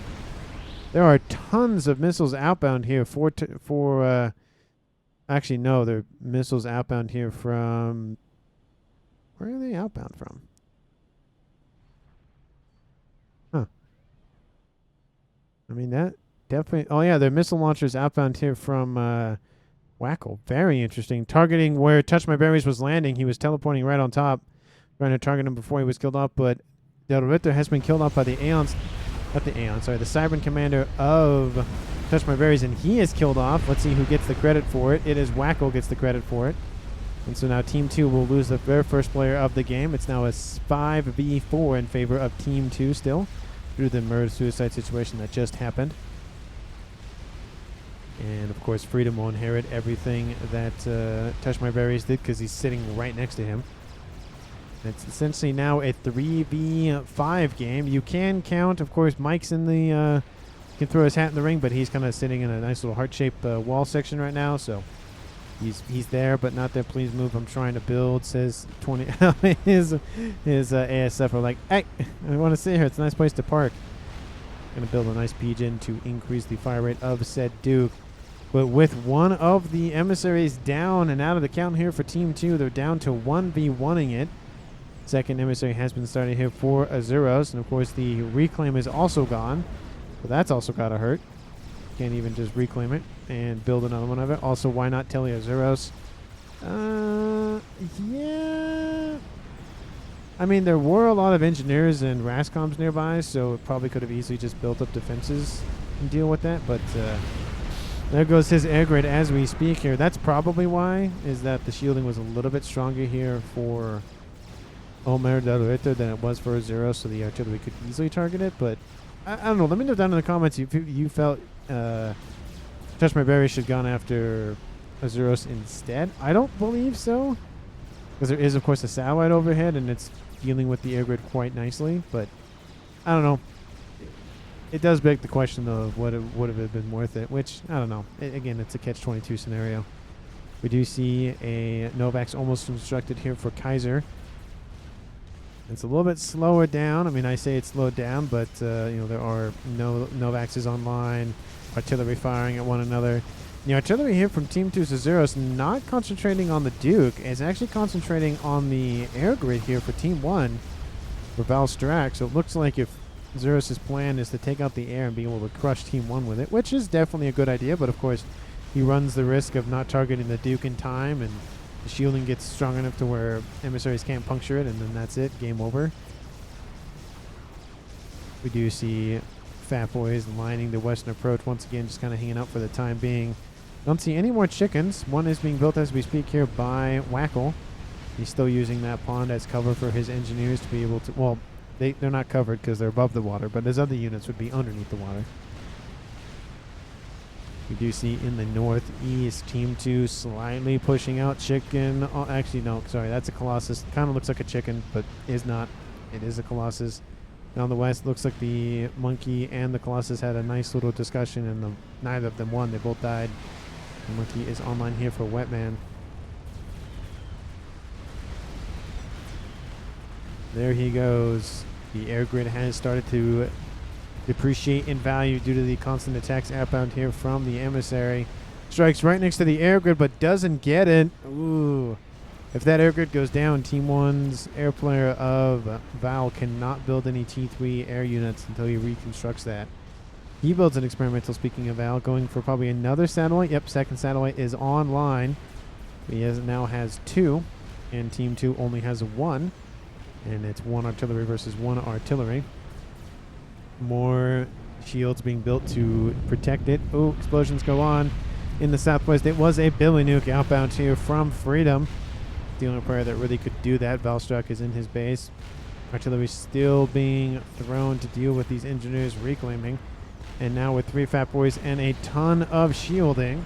There are tons of missiles outbound here actually, no, they're missiles outbound here from, where are they outbound from? Huh. I mean, that definitely, oh yeah, they're missile launchers outbound here from Wackle. Very interesting. Targeting where Touch My Berries was landing. He was teleporting right on top, trying to target him before he was killed off, but Del Ritter has been killed off by the the Cybern commander of Touch My Berries, and he is killed off. Let's see who gets the credit for it. It is Wackle gets the credit for it. And so now Team 2 will lose their first player of the game. It's now a 5v4 in favor of Team 2 still, through the murder-suicide situation that just happened. And, of course, Freedom will inherit everything that Touch My Berries did, because he's sitting right next to him. It's essentially now a 3v5 game. You can count, of course, Mike's in the... can throw his hat in the ring, but he's kind of sitting in a nice little heart-shaped wall section right now, so he's there, but not there. Please move. I'm trying to build, says 20... his ASF are like, hey, I want to sit here. It's a nice place to park. Going to build a nice pigeon to increase the fire rate of said Duke. But with one of the emissaries down and out of the count here for Team 2, they're down to 1v1ing it. Second emissary has been started here for Azuros, and of course the reclaim is also gone. So that's also got to hurt. Can't even just reclaim it and build another one of it. Also, why not Tele Azuros? Yeah. I mean, there were a lot of engineers and RASCOMs nearby, so it probably could have easily just built up defenses and deal with that. But there goes his air grid as we speak here. That's probably why, is that the shielding was a little bit stronger here for Omer Del Ritter than it was for Azuros, so the artillery could easily target it. But I don't know. Let me know down in the comments if you felt Touch My Berry should have gone after Azuros instead. I don't believe so, because there is, of course, a satellite overhead, and it's dealing with the air grid quite nicely. But I don't know. It does beg the question, though, of would have it been worth it, which, I don't know. Again, it's a catch-22 scenario. We do see a Novax almost constructed here for Kaiser. It's a little bit slower down. I mean, I say it's slowed down, but there are no Novaxes online, artillery firing at one another. The artillery here from Team 2's Azuros not concentrating on the Duke, it's actually concentrating on the air grid here for Team 1 for Valstrax. So it looks like if Azuros' plan is to take out the air and be able to crush Team 1 with it, which is definitely a good idea, but of course he runs the risk of not targeting the Duke in time, and the shielding gets strong enough to where emissaries can't puncture it, and then that's it. Game over. We do see Fat Boys lining the western approach once again, just kind of hanging out for the time being. Don't see any more chickens. One is being built as we speak here by Wackle. He's still using that pond as cover for his engineers to be able to... Well, they're not covered because they're above the water, but his other units would be underneath the water. We do see in the northeast, Team 2 slightly pushing out chicken. Oh, actually, no, sorry, that's a Colossus. Kind of looks like a chicken, but is not. It is a Colossus. Down the west, looks like the monkey and the Colossus had a nice little discussion, and neither of them won. They both died. The monkey is online here for Wetman. There he goes. The air grid has started to depreciate in value due to the constant attacks outbound here from the emissary. Strikes right next to the air grid, but doesn't get it. Ooh. If that air grid goes down, Team 1's air player of Val cannot build any T3 air units until he reconstructs that. He builds an experimental, speaking of Val, going for probably another satellite. Yep, second satellite is online. He now has 2, and Team 2 only has 1. And it's 1 artillery versus 1 artillery. More shields being built to protect it. Oh, explosions go on in the southwest. It was a Billy Nuke outbound here from Freedom. The only player that really could do that. Valstruck is in his base. Artillery still being thrown to deal with these engineers reclaiming. And now with 3 Fat Boys and a ton of shielding,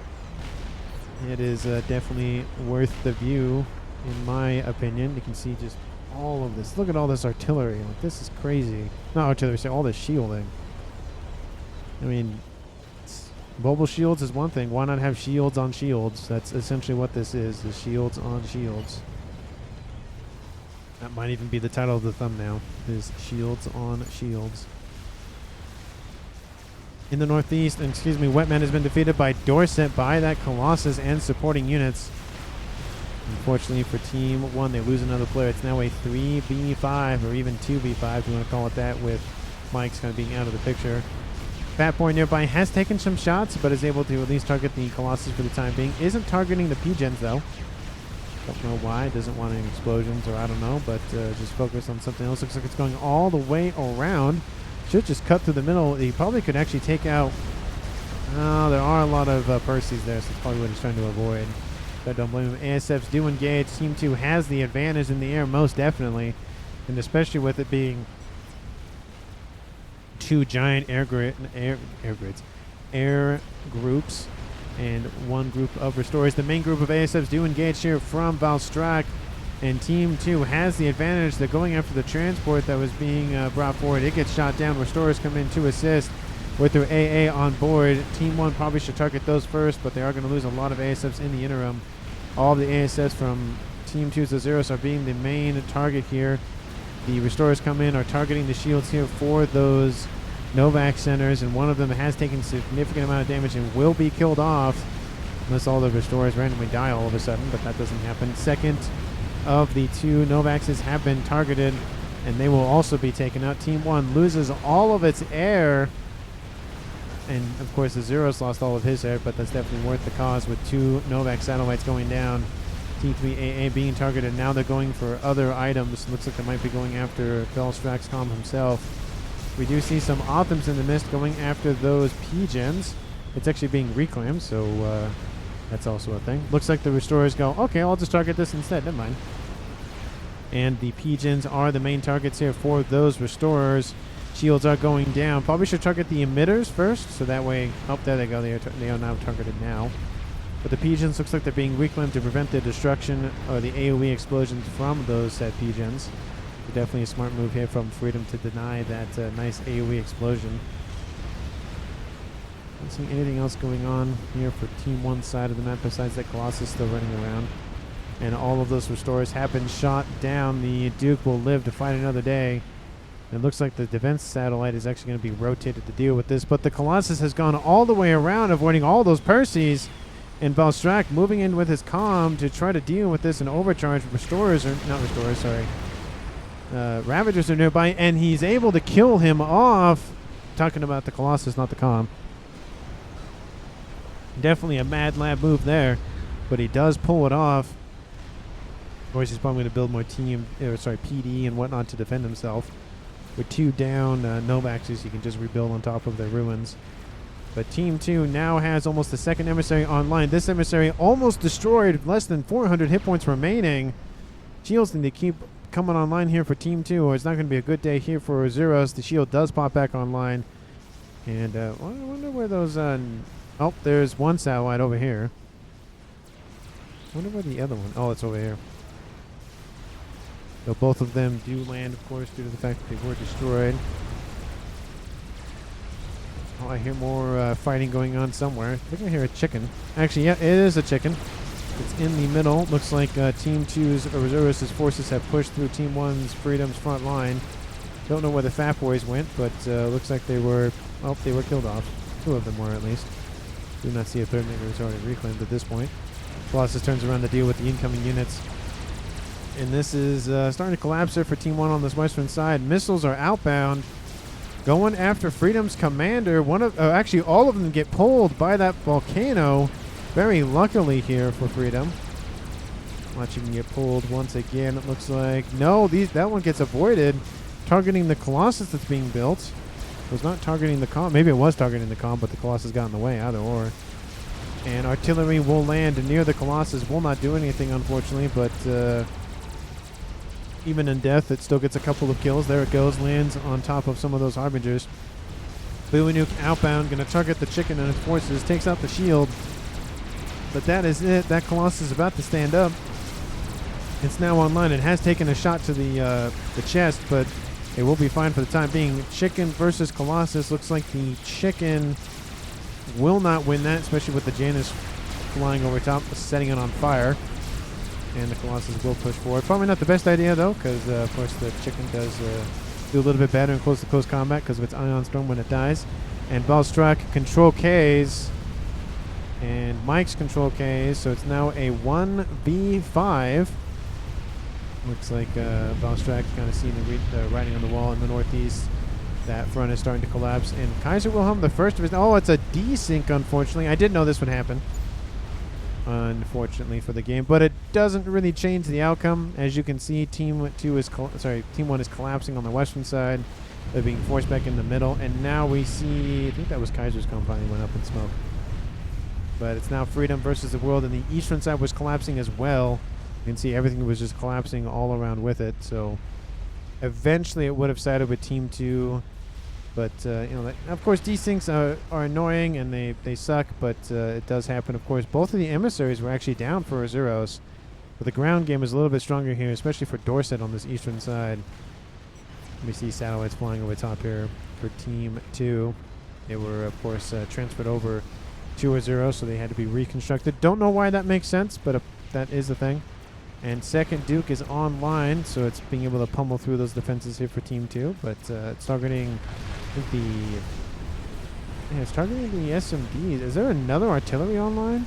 it is definitely worth the view, in my opinion. You can see just all of this. Look at all this artillery. Like, this is crazy. Not artillery, so all this shielding. I mean, mobile shields is one thing. Why not have shields on shields? That's essentially what this is shields on shields. That might even be the title of the thumbnail, is shields on shields. In the northeast, Wetman has been defeated by Dorset by that Colossus and supporting units. Unfortunately for Team 1, they lose another player. It's now a 3v5, or even 2v5 if you want to call it that, with Mike's kind of being out of the picture. Fat Boy nearby has taken some shots, but is able to at least target the Colossus for the time being. Isn't targeting the P-Gens, though. Don't know why. Doesn't want any explosions, or I don't know, but just focus on something else. Looks like it's going all the way around. Should just cut through the middle. He probably could actually take out... Oh, there are a lot of Percys there, so that's probably what he's trying to avoid. I don't blame him. ASFs do engage. Team 2 has the advantage in the air, most definitely. And especially with it being 2 giant air groups and 1 group of restorers. The main group of ASFs do engage here from Valstrak. And Team 2 has the advantage. They're going after the transport that was being brought forward. It gets shot down. Restorers come in to assist with their AA on board. Team 1 probably should target those first, but they are going to lose a lot of ASFs in the interim. All of the ASFs from Team 2's Azuros are being the main target here. The Restorers come in, are targeting the shields here for those Novak centers, and one of them has taken a significant amount of damage and will be killed off unless all the Restorers randomly die all of a sudden, but that doesn't happen. Second of the 2 Novaxes have been targeted, and they will also be taken out. Team 1 loses all of its air, and of course the Zeros lost all of his air, but that's definitely worth the cause with 2 Novak satellites going down. T3AA being targeted. Now they're going for other items. Looks like they might be going after Velstrax Com himself. We do see some Optims in the mist going after those P-Gens. It's actually being reclaimed, so that's also a thing. Looks like the Restorers go, okay, I'll just target this instead. Never mind. And the P-Gens are the main targets here for those Restorers. Shields are going down. Probably should target the emitters first, so that way... Oh, there they go. They are now targeted now. But the P-Gens looks like they're being reclaimed to prevent the destruction or the AoE explosions from those said P-Gens. So definitely a smart move here from Freedom to deny that nice AoE explosion. Don't see anything else going on here for Team 1's side of the map besides that Colossus still running around. And all of those Restorers have been shot down. The Duke will live to fight another day. It looks like the defense satellite is actually going to be rotated to deal with this. But the Colossus has gone all the way around, avoiding all those Percys. And Valstrak moving in with his comm to try to deal with this and overcharge. Ravagers are nearby, and he's able to kill him off. Talking about the Colossus, not the comm. Definitely a Mad Lab move there, but he does pull it off. Of course, he's probably going to build more PD and whatnot to defend himself. With 2 down Novaxes, he can just rebuild on top of their ruins. But Team 2 now has almost the second emissary online. This emissary almost destroyed, less than 400 hit points remaining. Shields need to keep coming online here for Team 2, or it's not going to be a good day here for Zeros. The shield does pop back online. And I wonder where those... oh, there's one satellite over here. I wonder where the other one... Oh, it's over here. So both of them do land, of course, due to the fact that they were destroyed. Oh, I hear more fighting going on somewhere. I think I hear a chicken. Actually, yeah, it is a chicken. It's in the middle. Looks like Team 2's Reservists' forces have pushed through Team 1's Freedom's front line. Don't know where the Fat Boys went, but looks like they were... Oh, they were killed off. 2 of them were, at least. Do not see a third nigger who's already reclaimed at this point. Colossus turns around to deal with the incoming units. And this is starting to collapse here for Team 1 on this western side. Missiles are outbound, going after Freedom's commander. Actually, all of them get pulled by that volcano. Very luckily here for Freedom. Watching him get pulled once again, it looks like. No, that one gets avoided. Targeting the Colossus that's being built. It was not targeting the Calm. Maybe it was targeting the Calm, but the Colossus got in the way, either or. And artillery will land near the Colossus. Will not do anything, unfortunately, but even in death, it still gets a couple of kills. There it goes, lands on top of some of those Harbingers. Bowie Nuke outbound, going to target the chicken and its forces, takes out the shield. But that is it. That Colossus is about to stand up. It's now online. It has taken a shot to the chest, but it will be fine for the time being. Chicken versus Colossus. Looks like the chicken will not win that, especially with the Janus flying over top, setting it on fire. And the Colossus will push forward. Probably not the best idea, though, because, of course, the chicken does do a little bit better in close-to-close combat because of its Ion Storm when it dies. And Balstruck control Ks. And Mike's control Ks. So it's now a 1v5. Looks like Balstruck kind of seeing the writing on the wall in the northeast. That front is starting to collapse. And Kaiser Wilhelm, the first of his... Oh, it's a desync, unfortunately. I did know this would happen, unfortunately, for the game. But it doesn't really change the outcome. As you can see, Team 1 is collapsing on the western side. They're being forced back in the middle. And now we see... I think that was Kaiser's company went up in smoke. But it's now Freedom versus the world. And the eastern side was collapsing as well. You can see everything was just collapsing all around with it. So eventually it would have sided with Team 2. But, of course, desyncs are annoying and they suck, but it does happen, of course. Both of the emissaries were actually down for Azuros. But the ground game is a little bit stronger here, especially for Dorset on this eastern side. We see satellites flying over top here for Team 2. They were, of course, transferred over to Azuros, so they had to be reconstructed. Don't know why that makes sense, but that is the thing. And second Duke is online, so it's being able to pummel through those defenses here for Team 2. But it's targeting... it's targeting the SMDs. Is there another artillery online?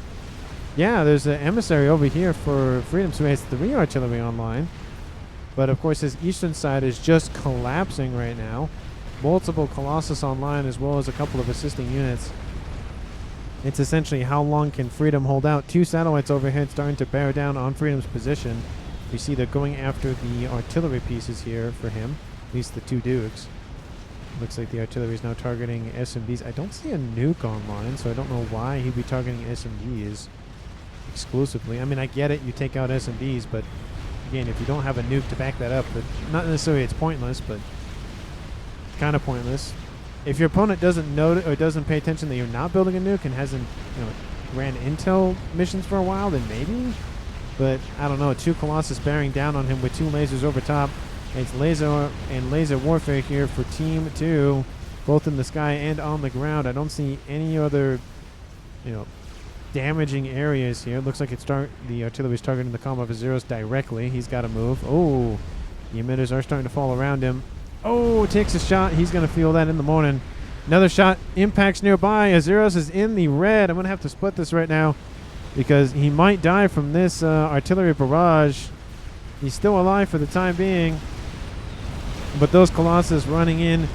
Yeah, there's an emissary over here for Freedom, so he has 3 artillery online. But of course his eastern side is just collapsing right now. Multiple Colossus online as well as a couple of assisting units. It's essentially how long can Freedom hold out. 2 satellites overhead starting to bear down on Freedom's position. You see they're going after the artillery pieces here for him, at least the 2 Dukes. Looks like the artillery is now targeting SMDs. I don't see a nuke online, so I don't know why he'd be targeting SMDs exclusively. I mean, I get it, you take out SMDs, but again, if you don't have a nuke to back that up, but not necessarily it's pointless, but kind of pointless. If your opponent doesn't know or doesn't pay attention that you're not building a nuke and hasn't, ran intel missions for a while, then maybe. But I don't know. 2 Colossus bearing down on him with 2 lasers over top. It's laser and laser warfare here for Team 2, both in the sky and on the ground. I don't see any other, damaging areas here. It looks like the artillery is targeting the Calm of Azuros directly. He's got to move. Oh, the emitters are starting to fall around him. Oh, takes a shot. He's going to feel that in the morning. Another shot impacts nearby. Azuros is in the red. I'm going to have to split this right now because he might die from this artillery barrage. He's still alive for the time being. But those Colossus running in,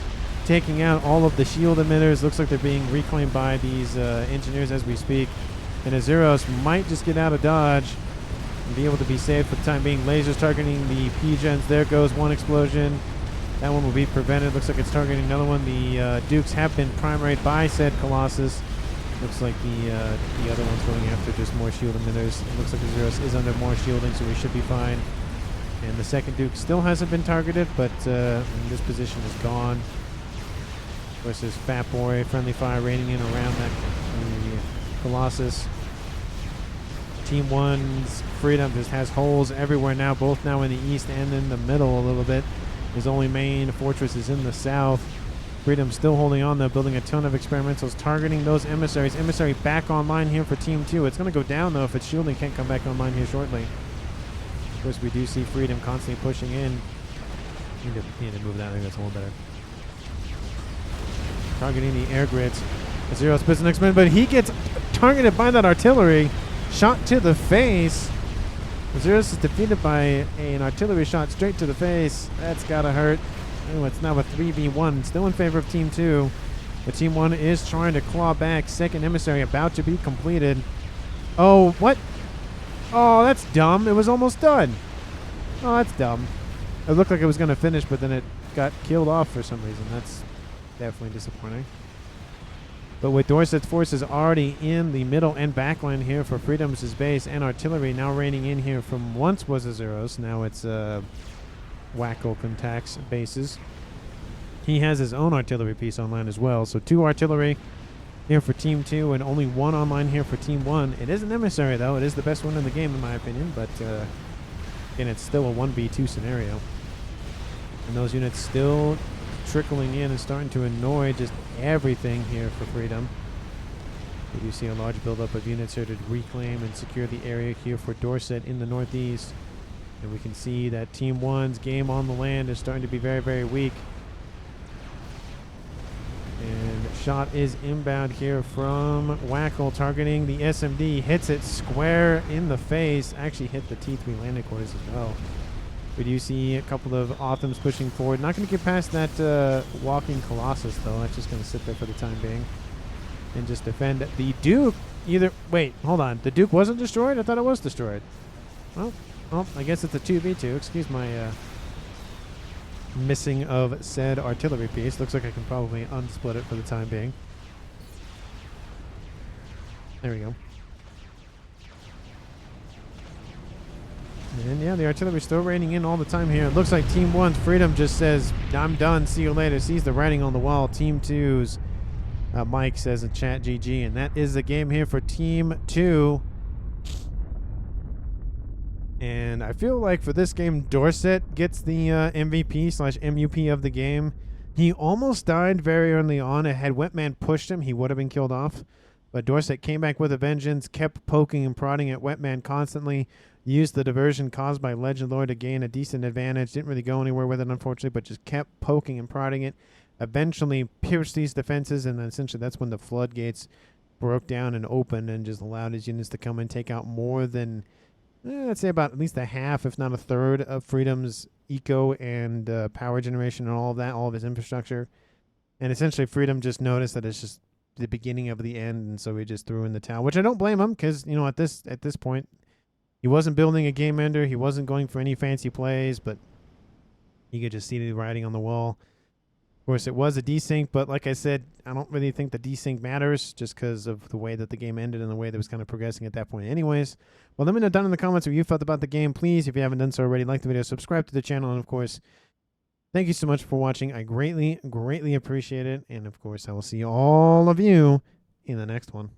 taking out all of the shield emitters. Looks like they're being reclaimed by these engineers as we speak. And Azuros might just get out of dodge and be able to be saved for the time being. Lasers targeting the P-gens. There goes one explosion. That one will be prevented. Looks like it's targeting another one. The Dukes have been primaried by said Colossus. Looks like the other one's going after just more shield emitters. It looks like Azuros is under more shielding, so we should be fine. And the second Duke still hasn't been targeted, but this position is gone. Of course, there's Fat Boy, friendly fire raining in around that Colossus. Team 1's Freedom just has holes everywhere now, both now in the east and in the middle a little bit. His only main fortress is in the south. Freedom still holding on though, building a ton of experimentals, targeting those emissaries. Emissary back online here for Team 2. It's going to go down though if its shielding can't come back online here shortly. Of course, we do see Freedom constantly pushing in. Need to move that. I think that's a little better. Targeting the air grids. Azuros spits the next minute, but he gets targeted by that artillery. Shot to the face. Zeros is defeated by an artillery shot straight to the face. That's gotta hurt. Oh, it's now a 3v1. Still in favor of Team 2. But Team 1 is trying to claw back. Second emissary about to be completed. Oh, what? Oh, that's dumb. It was almost done. Oh, that's dumb. It looked like it was going to finish, but then it got killed off for some reason. That's definitely disappointing. But with Dorset's forces already in the middle and back line here for Freedom's base, and artillery now raining in here from once was Azuros. Now it's Wacko contacts bases. He has his own artillery piece online as well. So 2 artillery here for Team 2 and only 1 online here for Team 1. It is an emissary, though. It is the best one in the game, in my opinion. But, again, it's still a 1v2 scenario. And those units still trickling in and starting to annoy just everything here for Freedom. We do see a large buildup of units here to reclaim and secure the area here for Dorset in the northeast. And we can see that Team 1's game on the land is starting to be very, very weak. And shot is inbound here from Wackel, targeting the SMD. Hits it square in the face. Actually hit the T3 landing quarters as well. We do see a couple of Authams pushing forward. Not going to get past that walking Colossus, though. That's just going to sit there for the time being. And just defend the Duke. Wait, hold on. The Duke wasn't destroyed? I thought it was destroyed. Well, I guess it's a 2v2. Excuse my missing of said artillery piece. Looks like I can probably unsplit it for the time being. There we go. And yeah, the artillery still raining in all the time here. It looks like Team 1's Freedom just says, I'm done, see you later. Sees the writing on the wall. Team 2's Mike says in chat GG. And that is the game here for Team 2. And I feel like for this game, Dorset gets the MVP/MUP of the game. He almost died very early on. Had Wetman pushed him, he would have been killed off. But Dorset came back with a vengeance, kept poking and prodding at Wetman constantly, used the diversion caused by Legend Lord to gain a decent advantage. Didn't really go anywhere with it, unfortunately, but just kept poking and prodding it. Eventually pierced these defenses, and then essentially that's when the floodgates broke down and opened and just allowed his units to come and take out more than... I'd say about at least a half, if not a third, of Freedom's eco and power generation and all of that, all of his infrastructure. And essentially Freedom just noticed that it's just the beginning of the end, and so he just threw in the towel, which I don't blame him, because, you know, at this point, he wasn't building a game ender, he wasn't going for any fancy plays, but you could just see the writing on the wall. Of course, it was a desync, but like I said, I don't really think the desync matters just because of the way that the game ended and the way that it was kind of progressing at that point anyways. Well, let me know down in the comments what you felt about the game. Please, if you haven't done so already, like the video, subscribe to the channel, and of course, thank you so much for watching. I greatly, greatly appreciate it. And of course, I will see all of you in the next one.